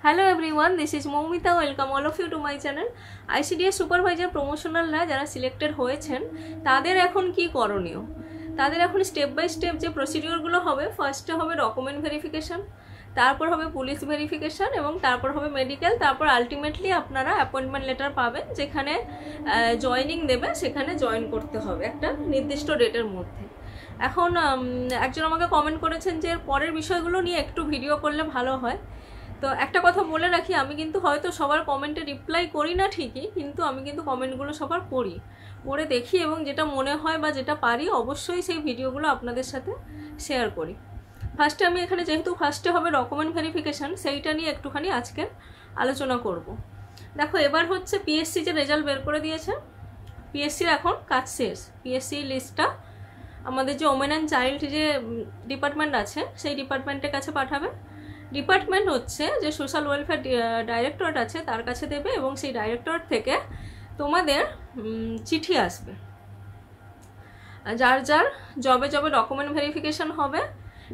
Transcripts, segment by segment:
Hello everyone, this is Moumita. Welcome all of you to my channel. ICDS supervisor প্রমোশনালরা যারা selected হয়েছেন তাদের এখন কি করণীয়, তাদের এখন স্টেপ বাই স্টেপ যে প্রসিডিওরগুলো হবে, ফার্স্টে হবে ডকুমেন্ট ভেরিফিকেশন, তারপর হবে পুলিশ ভেরিফিকেশন এবং তারপর হবে মেডিকেল, তারপর আলটিমেটলি আপনারা অ্যাপয়েন্টমেন্ট লেটার পাবেন যেখানে জয়েনিং দেবে, সেখানে জয়েন করতে হবে একটা নির্দিষ্ট ডেটের মধ্যে। এখন একজন আমাকে কমেন্ট করেছেন যে পরের বিষয়গুলো নিয়ে একটু ভিডিও করলে ভালো হয়। তো একটা কথা বলে রাখি, আমি কিন্তু হয়তো সবার কমেন্টে রিপ্লাই করি না ঠিকই, কিন্তু আমি কিন্তু কমেন্টগুলো সবার পড়ে দেখি এবং যেটা মনে হয় বা যেটা পারি অবশ্যই সেই ভিডিওগুলো আপনাদের সাথে শেয়ার করি। ফার্স্টে আমি এখানে যেহেতু ফার্স্টে হবে ডকুমেন্ট ভেরিফিকেশান, সেইটা নিয়ে একটুখানি আজকে আলোচনা করব। দেখো, এবার হচ্ছে পিএসসি যে রেজাল্ট বের করে দিয়েছে, পিএসসির এখন কাজ শেষ। পিএসসি লিস্টটা আমাদের যে ওমেন অ্যান্ড চাইল্ড যে ডিপার্টমেন্ট আছে সেই ডিপার্টমেন্টের কাছে পাঠাবে। ডিপার্টমেন্ট হচ্ছে যে সোশ্যাল ওয়েলফেয়ার ডাইরেক্টরেট আছে তার কাছে দেবে এবং সেই ডাইরেক্টরেট থেকে তোমাদের চিঠি আসবে। যার যার জবে ডকুমেন্ট ভেরিফিকেশন হবে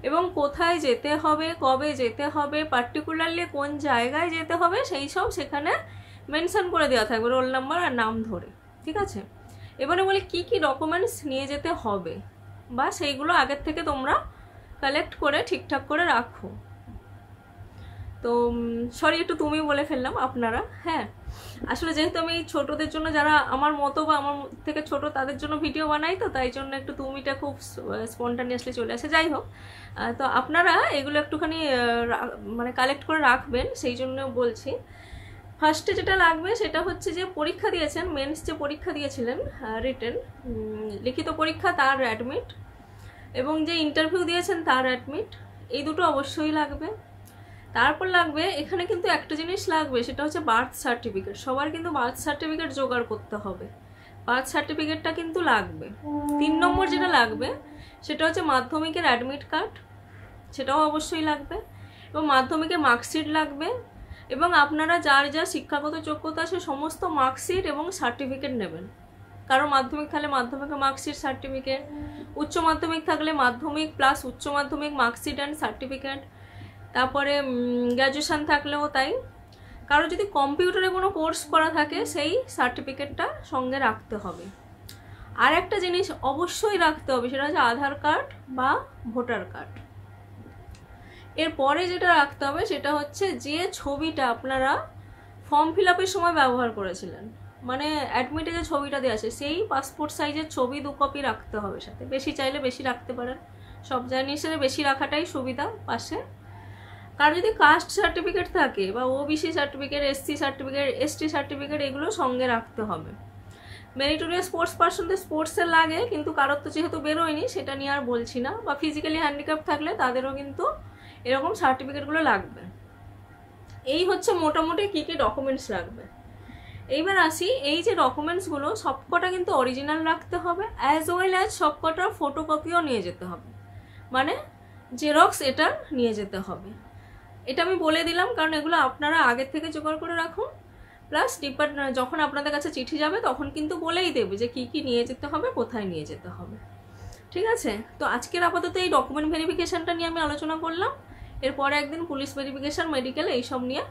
এবং কোথায় যেতে হবে, কবে যেতে হবে, পার্টিকুলারলি কোন জায়গায় যেতে হবে সেই সব সেখানে মেনশন করে দেওয়া থাকবে, রোল নাম্বার আর নাম ধরে। ঠিক আছে, এবারে বলি কি কি ডকুমেন্টস নিয়ে যেতে হবে বা সেইগুলো আগের থেকে তোমরা কালেক্ট করে ঠিকঠাক করে রাখো। তো সরি, একটু তুমি বলে ফেললাম, আপনারা। হ্যাঁ, আসলে যেহেতু আমি ছোটদের জন্য, যারা আমার মতো বা আমার থেকে ছোট তাদের জন্য ভিডিও বানাই, তো তাই জন্য একটু তুমিটা খুব স্পন্টানিয়াসলি চলে আসে। যাই হোক, তো আপনারা এগুলো একটুখানি মানে কালেক্ট করে রাখবেন, সেই জন্য বলছি। ফার্স্টে যেটা লাগবে সেটা হচ্ছে যে পরীক্ষা দিয়েছেন, মেন্স যে পরীক্ষা দিয়েছিলেন রিটেন লিখিত পরীক্ষা, তার অ্যাডমিট এবং যে ইন্টারভিউ দিয়েছেন তার অ্যাডমিট, এই দুটো অবশ্যই লাগবে। তারপর লাগবে, এখানে কিন্তু একটা জিনিস লাগবে, সেটা হচ্ছে বার্থ সার্টিফিকেট। সবার কিন্তু বার্থ সার্টিফিকেট জোগাড় করতে হবে, বার্থ সার্টিফিকেটটা কিন্তু লাগবে। 3 নম্বর যেটা লাগবে সেটা হচ্ছে মাধ্যমিকের অ্যাডমিট কার্ড, সেটাও অবশ্যই লাগবে এবং মাধ্যমিকের মার্কশিট লাগবে এবং আপনারা যার যা শিক্ষাগত যোগ্যতা আছে সমস্ত মার্কশিট এবং সার্টিফিকেট নেবেন। কারো মাধ্যমিক থাকলে মাধ্যমিকের মার্কশিট সার্টিফিকেট, উচ্চ মাধ্যমিক থাকলে মাধ্যমিক প্লাস উচ্চ মাধ্যমিক মার্কশিট অ্যান্ড সার্টিফিকেট, তারপরে গ্র্যাজুয়েশান থাকলেও তাই। কারো যদি কম্পিউটারে কোনো কোর্স করা থাকে সেই সার্টিফিকেটটা সঙ্গে রাখতে হবে। আর একটা জিনিস অবশ্যই রাখতে হবে, সেটা হচ্ছে আধার কার্ড বা ভোটার কার্ড। এরপরে যেটা রাখতে হবে সেটা হচ্ছে যে ছবিটা আপনারা ফর্ম ফিল আপের সময় ব্যবহার করেছিলেন, মানে অ্যাডমিটে যে ছবিটা দেওয়া আছে সেই পাসপোর্ট সাইজের ছবি 2 কপি রাখতে হবে সাথে। বেশি চাইলে বেশি রাখতে পারেন, সব জিনিসের বেশি রাখাটাই সুবিধা পাশে। কারো যদি কাস্ট সার্টিফিকেট থাকে বা OBC certificate, SC certificate, ST certificate, এগুলো সঙ্গে রাখতে হবে। মেরিটোরিয়াস স্পোর্টস পার্সনদের স্পোর্টসের লাগে, কিন্তু কারোর তো যেহেতু বেরোয়নি সেটা নিয়ে আর বলছি না। বা ফিজিক্যালি হ্যান্ডিক্যাপ থাকলে তাদেরও কিন্তু এরকম সার্টিফিকেটগুলো লাগবে। এই হচ্ছে মোটামুটি কী কী ডকুমেন্টস লাগবে। এইবার আসি, এই যে ডকুমেন্টসগুলো সবকটা কিন্তু অরিজিনাল রাখতে হবে, অ্যাজ ওয়েল অ্যাজ সবকটা ফটোকপিও নিয়ে যেতে হবে, মানে জেরক্স এটা নিয়ে যেতে হবে। এটা আমি বলে দিলাম কারণ এগুলো আপনারা আগের থেকে জোগাড় করে রাখুন। প্লাস যখন আপনাদের কাছে চিঠি যাবে তখন কিন্তু বলেই দেবে যে কি কি নিয়ে যেতে হবে, কোথায় নিয়ে যেতে হবে। ঠিক আছে, তো আজকের আপাতত এই ডকুমেন্ট ভেরিফিকেশানটা নিয়ে আমি আলোচনা করলাম। এরপরে একদিন পুলিশ ভেরিফিকেশান, মেডিকেল এইসব নিয়ে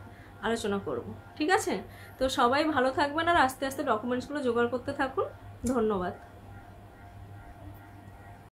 আলোচনা করব। ঠিক আছে, তো সবাই ভালো থাকবেন আর আস্তে আস্তে ডকুমেন্টসগুলো জোগাড় করতে থাকুন। ধন্যবাদ।